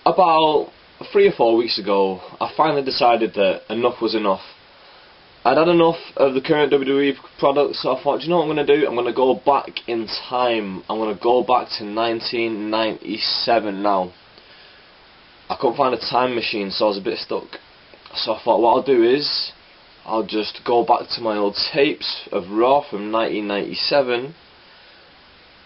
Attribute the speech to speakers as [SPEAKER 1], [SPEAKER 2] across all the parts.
[SPEAKER 1] About 3 or 4 weeks ago, I finally decided that enough was enough. I'd had enough of the current WWE products, so I thought, do you know what I'm going to do? I'm going to go back in time. I'm going to go back to 1997 now. I couldn't find a time machine, so I was a bit stuck. So I thought what I'll do is, I'll just go back to my old tapes of Raw from 1997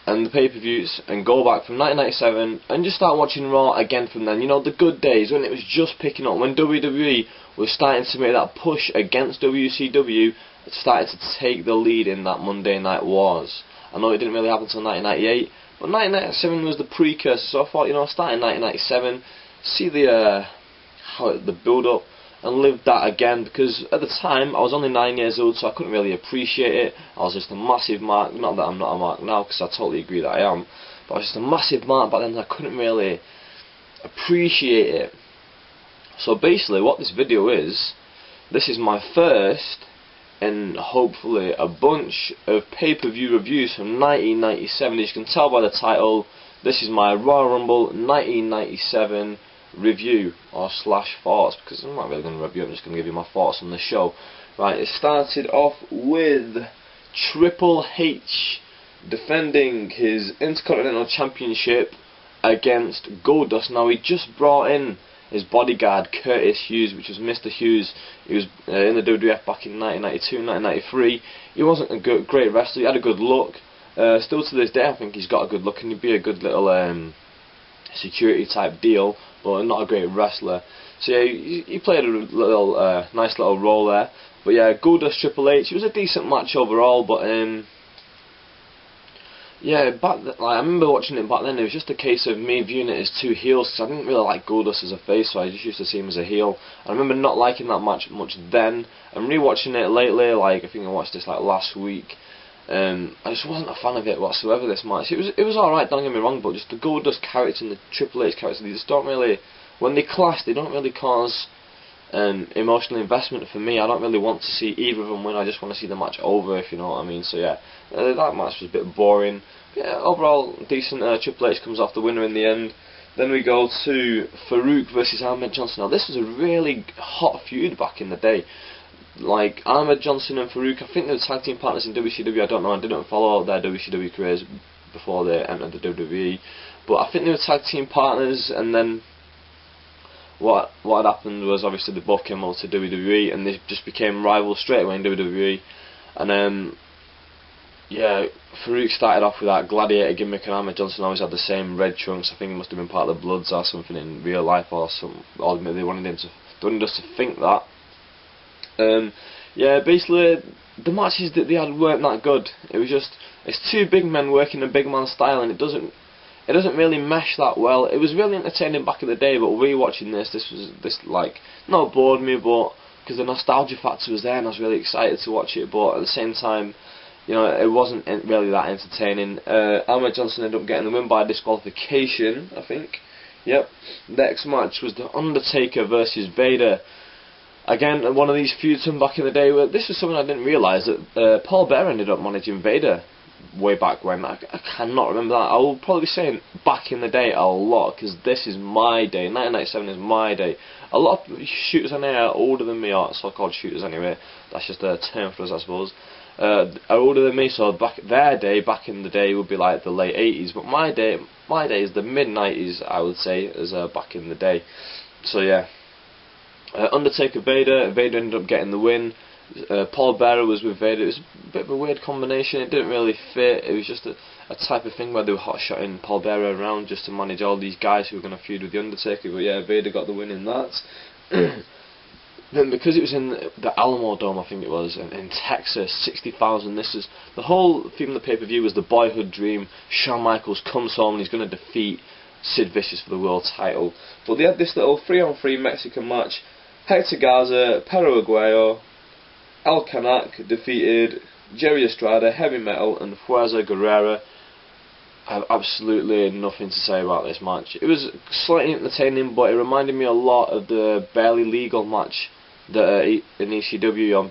[SPEAKER 1] and the pay-per-views, and go back from 1997 and just start watching Raw again from then. You know, the good days when it was just picking up, when WWE was starting to make that push against WCW, started to take the lead in that Monday Night Wars. I know it didn't really happen until 1998, but 1997 was the precursor, so I thought, you know, starting 1997, see the build-up, and live that again, because at the time I was only 9 years old, so I couldn't really appreciate it. I was just a massive mark. Not that I'm not a mark now, because I totally agree that I am, but I was just a massive mark back then. I couldn't really appreciate it. So basically what this video is, this is my first and hopefully a bunch of pay-per-view reviews from 1997. As you can tell by the title, this is my Royal Rumble 1997 review or slash thoughts, because I'm not really going to review, I'm just going to give you my thoughts on the show. Right, it started off with Triple H defending his Intercontinental Championship against Goldust. Now, he just brought in his bodyguard Curtis Hughes, which was Mr. Hughes. He was in the WWF back in 1992, 1993. He wasn't a great wrestler, he had a good look. Still to this day I think he's got a good look, and he'd be a good little security type deal, but not a great wrestler. So yeah, he played a little nice little role there. But yeah, Goldust Triple H, it was a decent match overall, but yeah, I remember watching it back then. It was just a case of me viewing it as two heels, because I didn't really like Goldust as a face, so I just used to see him as a heel. I remember not liking that match much then. I'm rewatching it lately, like I think I watched this like last week. I just wasn't a fan of it whatsoever, this match. It was alright, don't get me wrong, but just the Goldust character and the Triple H character, they just don't really, when they clash, they don't really cause emotional investment for me. I don't really want to see either of them win, I just want to see the match over, if you know what I mean. So yeah, that match was a bit boring. Yeah, overall decent. Triple H comes off the winner in the end. Then we go to Farouk versus Ahmed Johnson. Now this was a really hot feud back in the day. Like Ahmed Johnson and Farouk, I think they were tag team partners in WCW. I don't know, I didn't follow their WCW careers before they entered the WWE, but I think they were tag team partners. And then what had happened was, obviously they both came over to WWE, and they just became rivals straight away in WWE. And yeah, Farouk started off with that gladiator gimmick, and Ahmed Johnson always had the same red trunks. I think it must have been part of the Bloods or something in real life, or they wanted us to think that. Yeah, basically the matches that they had weren't that good. It was just, it's two big men working a big man style, and it doesn't really mesh that well. It was really entertaining back in the day, but rewatching this like not bored me, but because the nostalgia factor was there, and I was really excited to watch it. But at the same time, you know, it wasn't really that entertaining. Ahmed Johnson ended up getting the win by disqualification, I think. Yep. Next match was The Undertaker versus Vader. Again, one of these feuds from back in the day. Well, this was something I didn't realise, that Paul Bearer ended up managing Vader way back when. I cannot remember that. I will probably be saying back in the day a lot, because this is my day. 1997 is my day. A lot of shooters on there are older than me, or so-called shooters anyway. That's just a term for us, I suppose. Are older than me, so back in the day would be like the late 80s. But my day is the mid 90s, I would say, as back in the day. So yeah. Undertaker Vader ended up getting the win. Paul Bearer was with Vader. It was a bit of a weird combination. It didn't really fit. It was just a type of thing where they were hot-shotting Paul Bearer around just to manage all these guys who were going to feud with the Undertaker. But yeah, Vader got the win in that. Then because it was in the Alamo Dome, I think it was, in Texas, 60,000. This is the whole theme of the pay-per-view was the boyhood dream. Shawn Michaels comes home and he's going to defeat Sid Vicious for the world title. But they had this little 3-on-3 Mexican match. Hector Garza, Perro Aguayo, El Canak defeated Jerry Estrada, Heavy Metal, and Fuerza Guerrera. I have absolutely nothing to say about this match. It was slightly entertaining, but it reminded me a lot of the Barely Legal match that in ECW on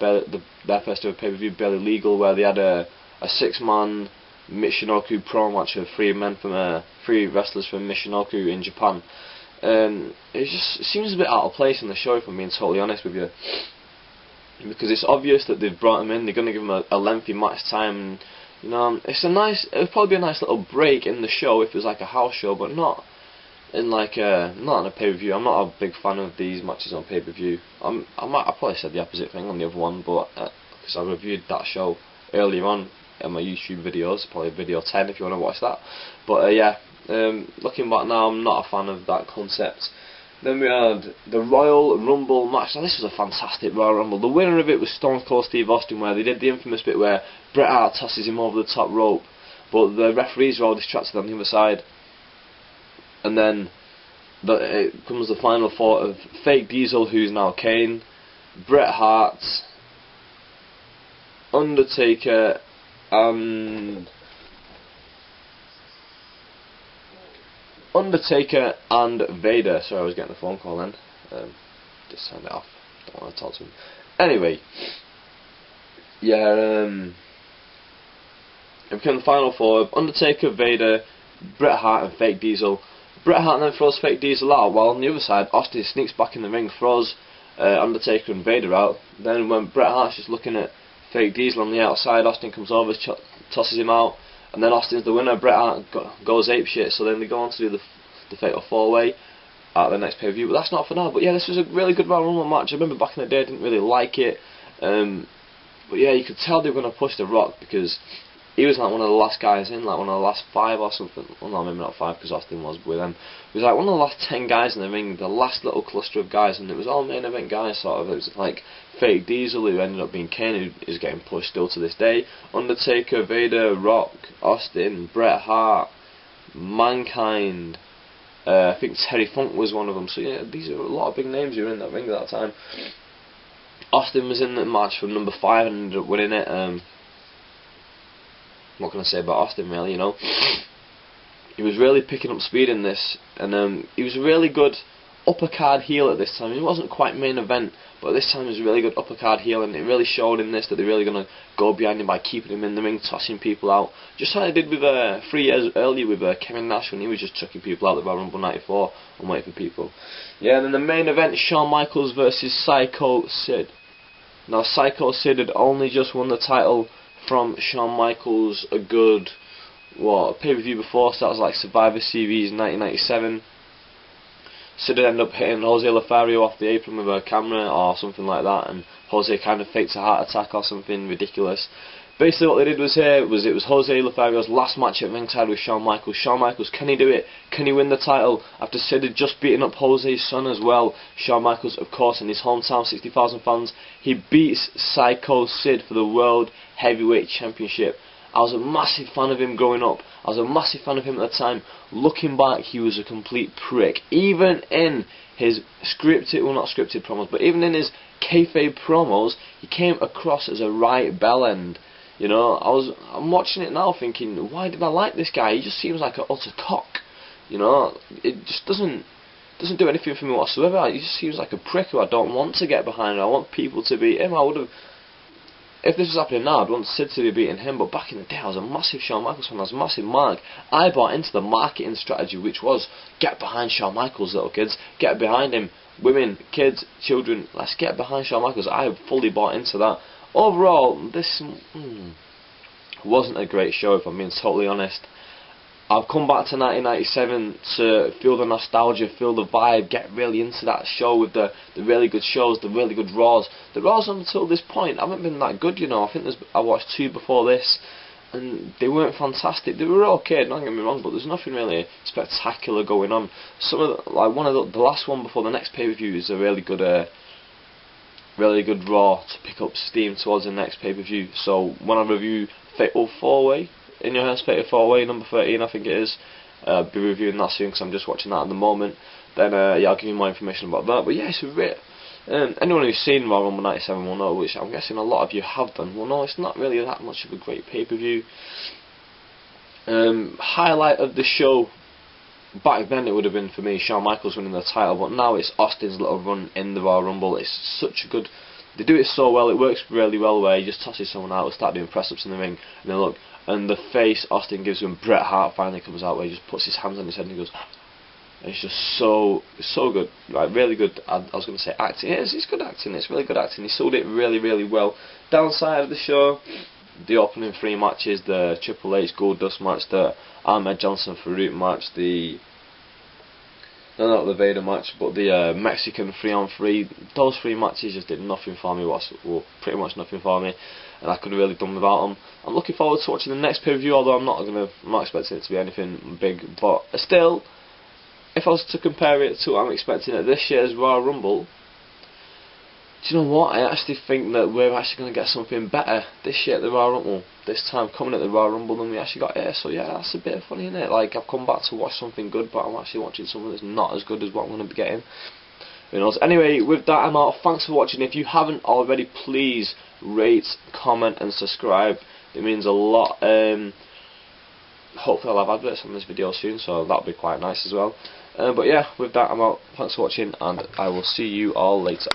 [SPEAKER 1] their first ever pay-per-view, Barely Legal, where they had a 6-man Michinoku pro match of 3 wrestlers from Michinoku in Japan. and it seems a bit out of place in the show, if I'm being totally honest with you, because it's obvious that they've brought him in, they're going to give him a lengthy match time, and, you know, it would probably be a nice little break in the show if it was like a house show, but not in like not in a pay-per-view. I'm not a big fan of these matches on pay-per-view. I probably said the opposite thing on the other one, but because I reviewed that show earlier on in my YouTube videos, probably video 10 if you want to watch that. But yeah, looking back now, I'm not a fan of that concept. Then we had the Royal Rumble match. Now this was a fantastic Royal Rumble. The winner of it was Stone Cold Steve Austin, where they did the infamous bit where Bret Hart tosses him over the top rope, but the referees are all distracted on the other side. And then it comes the final four of Fake Diesel, who's now Kane, Bret Hart, Undertaker, and Vader. Sorry, I was getting a phone call then. Just turn it off. Don't want to talk to him. Anyway, yeah, it became the final four of Undertaker, Vader, Bret Hart, and Fake Diesel. Bret Hart then throws Fake Diesel out, while on the other side, Austin sneaks back in the ring, throws Undertaker and Vader out. Then when Bret Hart's just looking at Fake Diesel on the outside, Austin comes over, tosses him out, and then Austin's the winner. Bret Hart goes apeshit, so then they go on to do the Fatal 4-Way at the next pay-per-view, but that's not for now. But yeah, this was a really good Royal Rumble match. I remember back in the day I didn't really like it, but yeah, you could tell they were going to push The Rock, because he was like one of the last guys in, like one of the last 5 or something. Well, no, maybe not 5, because Austin was with them. He was like one of the last 10 guys in the ring, the last little cluster of guys, and it was all main event guys, sort of. It was like Fake Diesel, who ended up being Kane, who is getting pushed still to this day, Undertaker, Vader, Rock, Austin, Bret Hart, Mankind, I think Terry Funk was one of them. So yeah, these are a lot of big names who were in that ring at that time. Austin was in the match for number 5 and ended up winning it. What can I say about Austin, really, you know? He was really picking up speed in this, and he was a really good upper card heel at this time. He wasn't quite main event, but at this time he was a really good upper card heel, and it really showed in this that they're really going to go behind him by keeping him in the ring, tossing people out, just like they did with 3 years earlier with Kevin Nash, when he was just chucking people out at Royal Rumble 94 and waiting for people. Yeah, and then the main event, Shawn Michaels versus Psycho Sid. Now Psycho Sid had only just won the title from Shawn Michaels a good, pay-per-view before, so that was like Survivor Series 1997. Sid had ended up hitting Jose Lothario off the apron with a camera or something like that, and Jose kind of faked a heart attack or something ridiculous. Basically what they did was it was Jose Lothario's last match at ringside with Shawn Michaels. Shawn Michaels, can he do it? Can he win the title? After Sid had just beaten up Jose's son as well, Shawn Michaels, of course, in his hometown, 60,000 fans, he beats Psycho Sid for the World Heavyweight Championship. I was a massive fan of him growing up. I was a massive fan of him at the time. Looking back, he was a complete prick. Even in his scripted, well, not scripted promos, but even in his kayfabe promos, he came across as a right bellend. You know, I'm watching it now thinking, why did I like this guy? He just seems like an utter cock. You know, it just doesn't do anything for me whatsoever. He just seems like a prick who I don't want to get behind. I want people to beat him. I would have, if this was happening now, I'd want Sid to be beating him. But back in the day, I was a massive Shawn Michaels fan. I was a massive mark. I bought into the marketing strategy, which was get behind Shawn Michaels, little kids. Get behind him, women, kids, children. Let's get behind Shawn Michaels. I fully bought into that. Overall, this wasn't a great show, if I'm being totally honest. I've come back to 1997 to feel the nostalgia, feel the vibe, get really into that show with the really good shows, the really good Raws. The Raws until this point haven't been that good, you know. I think I watched 2 before this, and they weren't fantastic. They were okay, don't get me wrong, but there's nothing really spectacular going on. Some of the, like the last one before the next pay-per-view is a really good Raw to pick up steam towards the next pay-per-view. So when I review Fatal 4-Way, In Your Hands Fatal 4-Way, number 13 I think it is, be reviewing that soon because I'm just watching that at the moment, then yeah, I'll give you more information about that. But yeah, it's a bit, anyone who's seen Royal Rumble 97 will know, which I'm guessing a lot of you have done, will know it's not really that much of a great pay-per-view. Highlight of the show, back then it would have been for me Shawn Michaels winning the title, but now it's Austin's little run in the Royal Rumble. It's such a good, they do it so well, it works really well, where he just tosses someone out, start doing press-ups in the ring, and then look, and the face Austin gives him, Bret Hart finally comes out, where he just puts his hands on his head and he goes, It's just so good, like really good. I was going to say acting. It's good acting. It's really good acting. He sold it really well. Downside of the show, the opening 3 matches, the Triple H Goldust match, the Ahmed Johnson Farouk match, not the Vader match, but the Mexican 3-on-3. Those 3 matches just did nothing for me. Well, pretty much nothing for me, and I could have really done without them. I'm looking forward to watching the next pay-per-view, although I'm not expecting it to be anything big. But still, if I was to compare it to what I'm expecting at this year's Royal Rumble, do you know what? I actually think that we're actually going to get something better this year at the Royal Rumble. This time coming at the Royal Rumble than we actually got here. So yeah, that's a bit funny, isn't it? Like, I've come back to watch something good, but I'm actually watching something that's not as good as what I'm going to be getting. Who knows? Anyway, with that, I'm out. Thanks for watching. If you haven't already, please rate, comment and subscribe. It means a lot. Hopefully I'll have adverts on this video soon, so that'll be quite nice as well. But yeah, with that, I'm out. Thanks for watching, and I will see you all later.